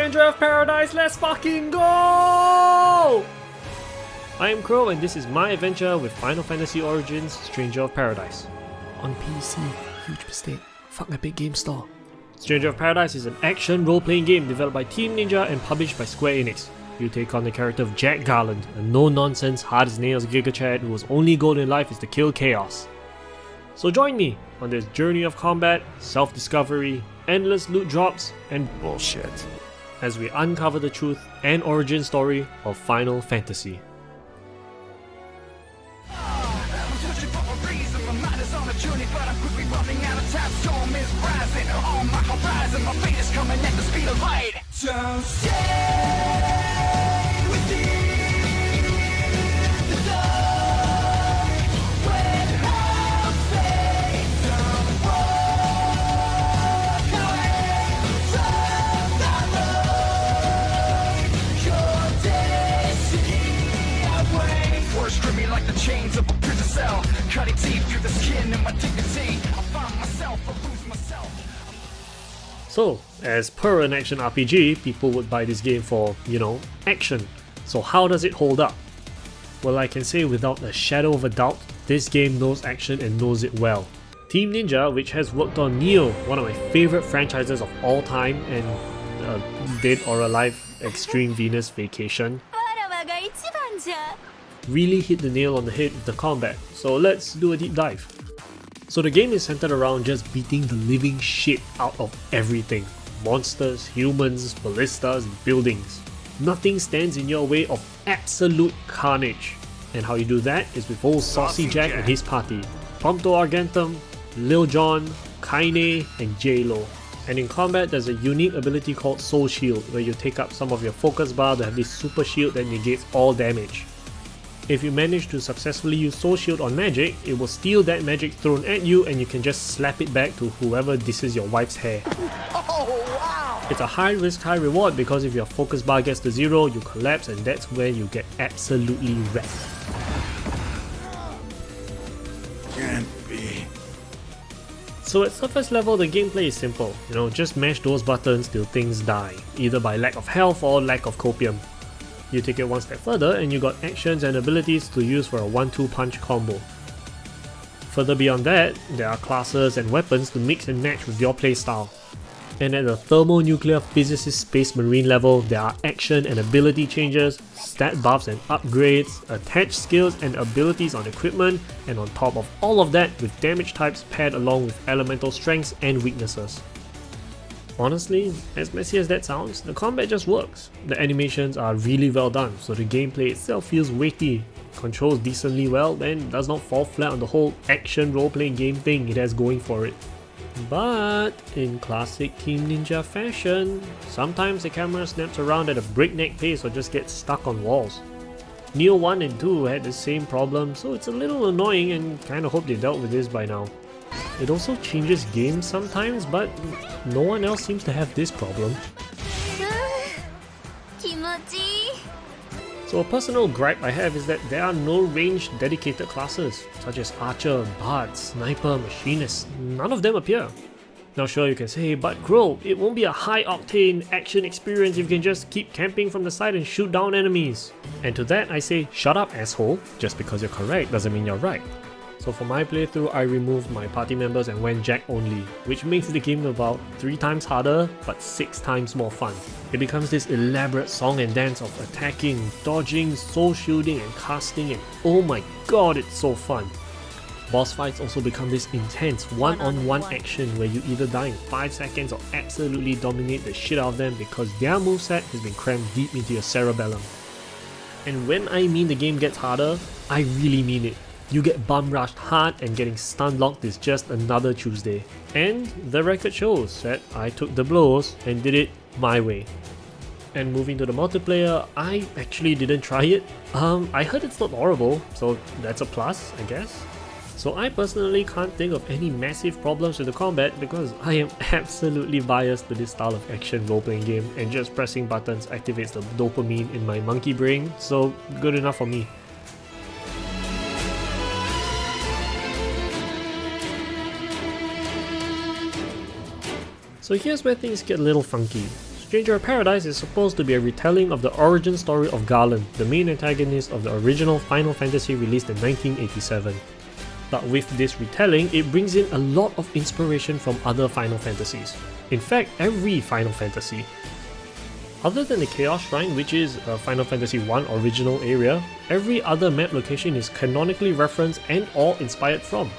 Stranger of Paradise, let's fucking go! I am Crow and this is my adventure with Final Fantasy Origins Stranger of Paradise. On PC, huge mistake. Fuck my big game store. Stranger of Paradise is an action role-playing game developed by Team Ninja and published by Square Enix. You take on the character of Jack Garland, a no-nonsense, hard-as-nails Giga Chad whose only goal in life is to kill chaos. So join me on this journey of combat, self-discovery, endless loot drops, and bullshit as we uncover the truth and origin story of Final Fantasy. Like the chains of a prison cell, cutting deep through the skin and my dignity. I find myself, I lose myself. So, as per an action RPG, people would buy this game for, action. So how does it hold up? Well, I can say without a shadow of a doubt, this game knows action and knows it well. Team Ninja, which has worked on Neo, one of my favorite franchises of all time, and Dead or Alive Extreme Venus Vacation, really hit the nail on the head with the combat, so let's do a deep dive. So the game is centered around just beating the living shit out of everything. Monsters, humans, ballistas, buildings. Nothing stands in your way of absolute carnage. And how you do that is with old Saucy Jack and his party. Prompto Argentum, Lil Jon, Kaine, and J-Lo. And in combat there's a unique ability called Soul Shield, where you take up some of your focus bar to have this super shield that negates all damage. If you manage to successfully use Soul Shield on magic, it will steal that magic thrown at you and you can just slap it back to whoever disses your wife's hair. Oh, wow. It's a high risk, high reward because if your focus bar gets to 0, you collapse and that's where you get absolutely wrecked. Can't be. So at surface level, the gameplay is simple. Just mash those buttons till things die, either by lack of health or lack of copium. You take it one step further and you got actions and abilities to use for a 1-2 punch combo. Further beyond that, there are classes and weapons to mix and match with your playstyle. And at the thermonuclear physicist space marine level, there are action and ability changes, stat buffs and upgrades, attached skills and abilities on equipment, and on top of all of that with damage types paired along with elemental strengths and weaknesses. Honestly, as messy as that sounds, the combat just works. The animations are really well done, so the gameplay itself feels weighty, controls decently well, and does not fall flat on the whole action role-playing game thing it has going for it. But in classic Team Ninja fashion, sometimes the camera snaps around at a breakneck pace or just gets stuck on walls. Neo 1 and 2 had the same problem, so it's a little annoying and kinda hope they dealt with this by now. It also changes games sometimes, but no one else seems to have this problem. So a personal gripe I have is that there are no range dedicated classes, such as Archer, Bard, Sniper, Machinist. None of them appear. Now sure, you can say, but Crow, it won't be a high octane action experience if you can just keep camping from the side and shoot down enemies. And to that I say, shut up asshole, just because you're correct doesn't mean you're right. So for my playthrough, I removed my party members and went Jack only, which makes the game about 3 times harder, but 6 times more fun. It becomes this elaborate song and dance of attacking, dodging, soul shielding and casting, and oh my god, it's so fun. Boss fights also become this intense one-on-one action where you either die in 5 seconds or absolutely dominate the shit out of them because their moveset has been crammed deep into your cerebellum. And when I mean the game gets harder, I really mean it. You get bum rushed hard and getting stun locked is just another Tuesday. And the record shows that I took the blows and did it my way. And moving to the multiplayer, I actually didn't try it. I heard it's not horrible, so that's a plus, I guess. So I personally can't think of any massive problems with the combat because I am absolutely biased to this style of action role-playing game and just pressing buttons activates the dopamine in my monkey brain, so good enough for me. So here's where things get a little funky. Stranger of Paradise is supposed to be a retelling of the origin story of Garland, the main antagonist of the original Final Fantasy released in 1987. But with this retelling, it brings in a lot of inspiration from other Final Fantasies. In fact, every Final Fantasy. Other than the Chaos Shrine, which is a Final Fantasy I original area, every other map location is canonically referenced and or inspired from.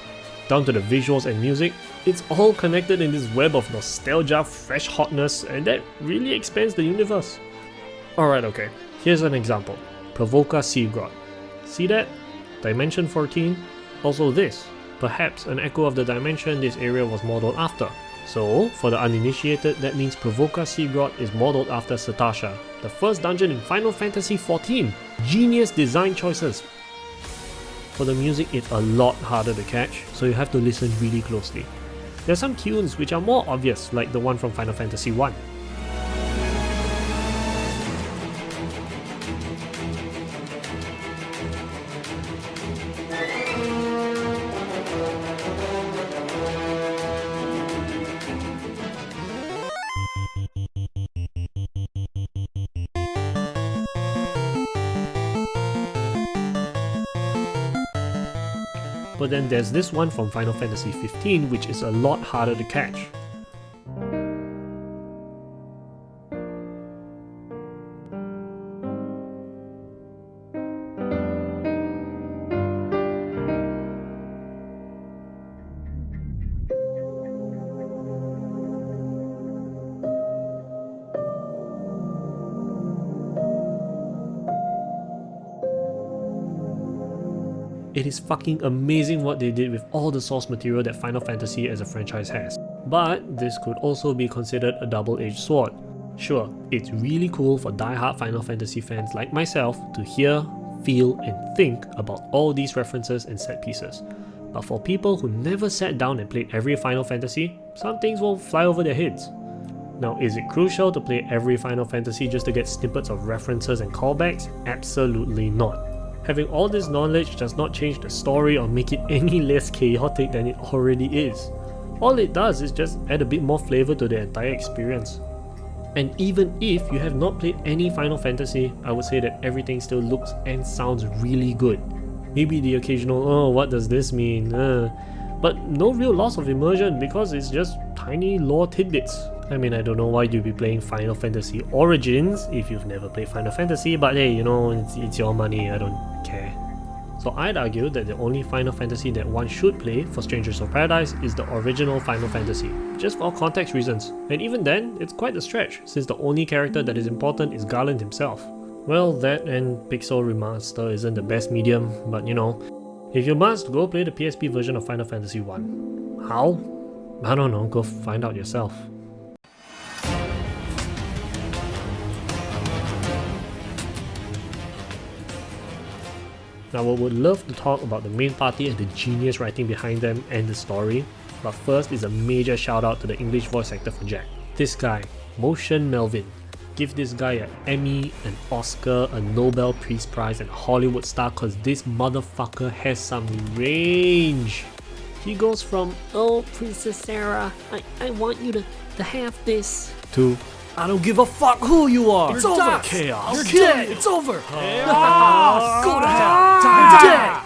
Down to the visuals and music, it's all connected in this web of nostalgia, fresh hotness, and that really expands the universe. Alright, okay, here's an example. Provoca Seagrot. See that? Dimension 14? Also this. Perhaps an echo of the dimension this area was modeled after. So, for the uninitiated, that means Provoca Seagrot is modeled after Satasha, the first dungeon in Final Fantasy XIV. Genius design choices. For the music, it's a lot harder to catch, so you have to listen really closely. There are some tunes which are more obvious, like the one from Final Fantasy I. But then there's this one from Final Fantasy XV which is a lot harder to catch. It is fucking amazing what they did with all the source material that Final Fantasy as a franchise has. But this could also be considered a double-edged sword. Sure, it's really cool for die-hard Final Fantasy fans like myself to hear, feel, and think about all these references and set pieces. But for people who never sat down and played every Final Fantasy, some things will fly over their heads. Now, is it crucial to play every Final Fantasy just to get snippets of references and callbacks? Absolutely not. Having all this knowledge does not change the story or make it any less chaotic than it already is. All it does is just add a bit more flavor to the entire experience. And even if you have not played any Final Fantasy, I would say that everything still looks and sounds really good. Maybe the occasional, oh, what does this mean? But no real loss of immersion because it's just tiny lore tidbits. I mean, I don't know why you'd be playing Final Fantasy Origins if you've never played Final Fantasy, but hey, you know, it's your money, I don't care. So I'd argue that the only Final Fantasy that one should play for Strangers of Paradise is the original Final Fantasy, just for context reasons. And even then, it's quite a stretch, since the only character that is important is Garland himself. Well, that and Pixel Remaster isn't the best medium, but you know, if you must, go play the PSP version of Final Fantasy 1. How? I don't know, go find out yourself. Now, I would love to talk about the main party and the genius writing behind them and the story, but first is a major shout out to the English voice actor for Jack. This guy, Motion Melvin. Give this guy an Emmy, an Oscar, a Nobel Peace Prize and a Hollywood star cause this motherfucker has some range. He goes from, oh Princess Sarah, I want you to have this, to I don't give a fuck who you are. It's over. Dust. Chaos. You're dead. It's over. Go to hell.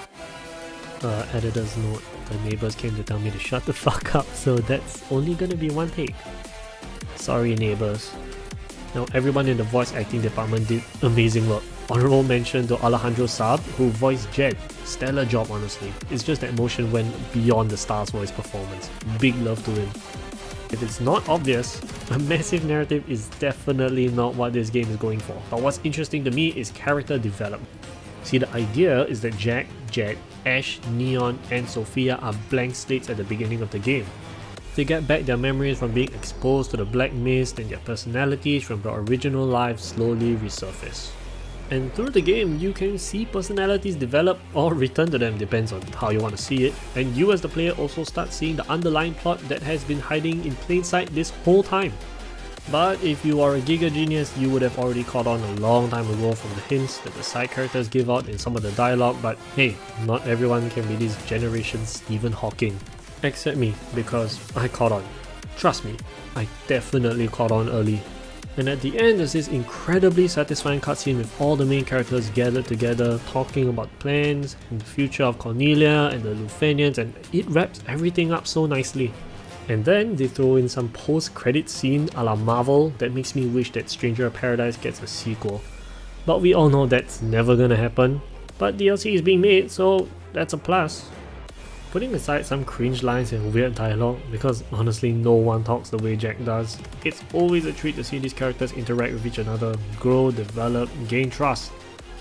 Dead. Editor's note. The neighbors came to tell me to shut the fuck up, so that's only gonna be one take. Sorry, neighbors. Now, everyone in the voice acting department did amazing work. Honorable mention to Alejandro Saab, who voiced Jed. Stellar job, honestly. It's just that Motion went beyond the star's voice performance. Big love to him. If it's not obvious, a massive narrative is definitely not what this game is going for. But what's interesting to me is character development. See, the idea is that Jack, Jed, Ash, Neon, and Sophia are blank slates at the beginning of the game. They get back their memories from being exposed to the black mist, and their personalities from their original lives slowly resurface. And through the game, you can see personalities develop or return to them, depends on how you want to see it. And you as the player also start seeing the underlying plot that has been hiding in plain sight this whole time. But if you are a Giga genius, you would have already caught on a long time ago from the hints that the side characters give out in some of the dialogue, but hey, not everyone can be this generation's Stephen Hawking. Except me, because I caught on. Trust me, I definitely caught on early. And at the end, there's this incredibly satisfying cutscene with all the main characters gathered together talking about plans and the future of Cornelia and the Lufenians, and it wraps everything up so nicely. And then they throw in some post-credit scene a la Marvel that makes me wish that Stranger of Paradise gets a sequel. But we all know that's never gonna happen. But DLC is being made, so that's a plus. Putting aside some cringe lines and weird dialogue, because honestly no one talks the way Jack does, it's always a treat to see these characters interact with each another, grow, develop, gain trust,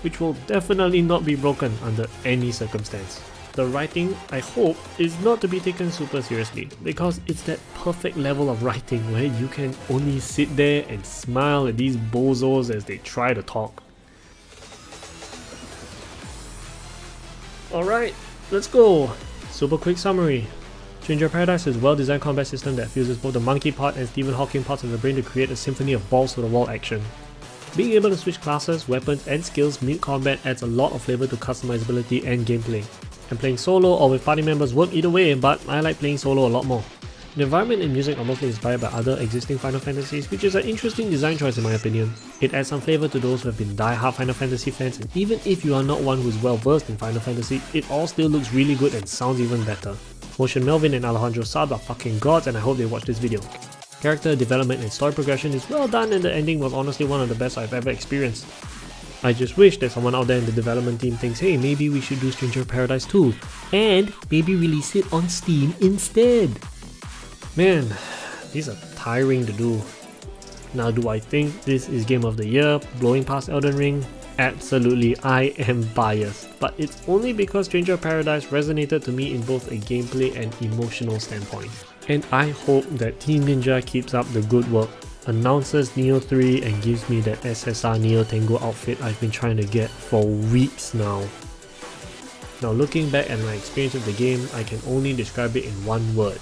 which will definitely not be broken under any circumstance. The writing, I hope, is not to be taken super seriously, because it's that perfect level of writing where you can only sit there and smile at these bozos as they try to talk. Alright, let's go! Super quick summary. Stranger of Paradise is a well-designed combat system that fuses both the monkey part and Stephen Hawking parts of the brain to create a symphony of balls-to-the-wall action. Being able to switch classes, weapons and skills mid-combat adds a lot of flavour to customizability and gameplay. And playing solo or with party members work either way, but I like playing solo a lot more. The environment and music are mostly inspired by other existing Final Fantasies, which is an interesting design choice in my opinion. It adds some flavour to those who have been die-hard Final Fantasy fans, and even if you are not one who is well versed in Final Fantasy, it all still looks really good and sounds even better. Motion Melvin and Alejandro Saab are fucking gods, and I hope they watch this video. Character development and story progression is well done, and the ending was honestly one of the best I've ever experienced. I just wish that someone out there in the development team thinks, hey, maybe we should do Stranger of Paradise 2, and maybe release it on Steam instead. Man, these are tiring to do. Now, do I think this is Game of the Year, blowing past Elden Ring? Absolutely, I am biased, but it's only because Stranger of Paradise resonated to me in both a gameplay and emotional standpoint. And I hope that Team Ninja keeps up the good work, announces Neo 3 and gives me that SSR Neo Tango outfit I've been trying to get for weeks now. Now, looking back at my experience with the game, I can only describe it in one word.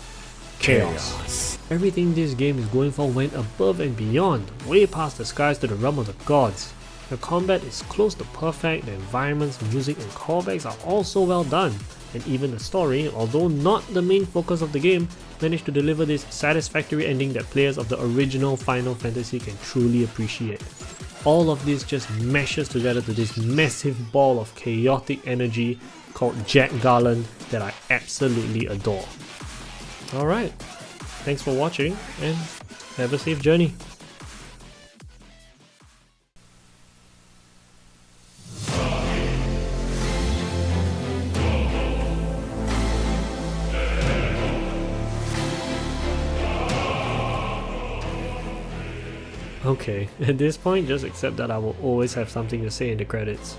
Chaos. Everything this game is going for went above and beyond, way past the skies to the realm of the gods. The combat is close to perfect, the environments, music and callbacks are all so well done, and even the story, although not the main focus of the game, managed to deliver this satisfactory ending that players of the original Final Fantasy can truly appreciate. All of this just meshes together to this massive ball of chaotic energy called Jack Garland that I absolutely adore. Alright, thanks for watching and have a safe journey. Okay, at this point just accept that I will always have something to say in the credits.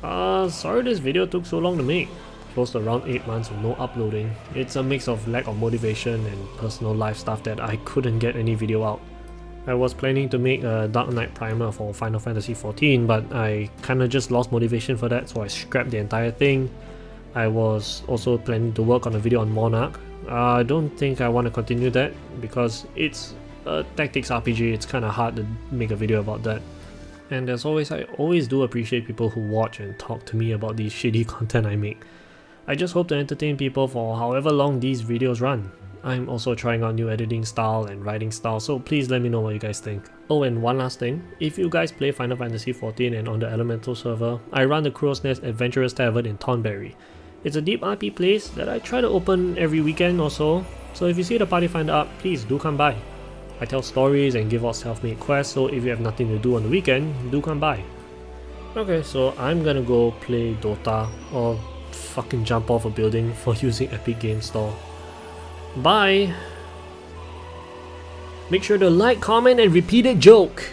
Sorry this video took so long to make. Close to around 8 months of no uploading. It's a mix of lack of motivation and personal life stuff that I couldn't get any video out. I was planning to make a Dark Knight primer for Final Fantasy XIV, but I kinda just lost motivation for that, so I scrapped the entire thing. I was also planning to work on a video on Monarch. I don't think I want to continue that because it's a tactics RPG, it's kinda hard to make a video about that. And as always, I always do appreciate people who watch and talk to me about the shitty content I make. I just hope to entertain people for however long these videos run. I'm also trying out new editing style and writing style, so please let me know what you guys think. Oh, and one last thing, if you guys play Final Fantasy XIV and on the Elemental server, I run the Crow's Nest Adventurers Tavern in Thornberry. It's a deep RP place that I try to open every weekend or so if you see the party finder up, please do come by. I tell stories and give out self-made quests, so if you have nothing to do on the weekend, do come by. Okay, so I'm gonna go play Dota or fucking jump off a building for using Epic Games Store. Bye! Make sure to like, comment and repeat a joke!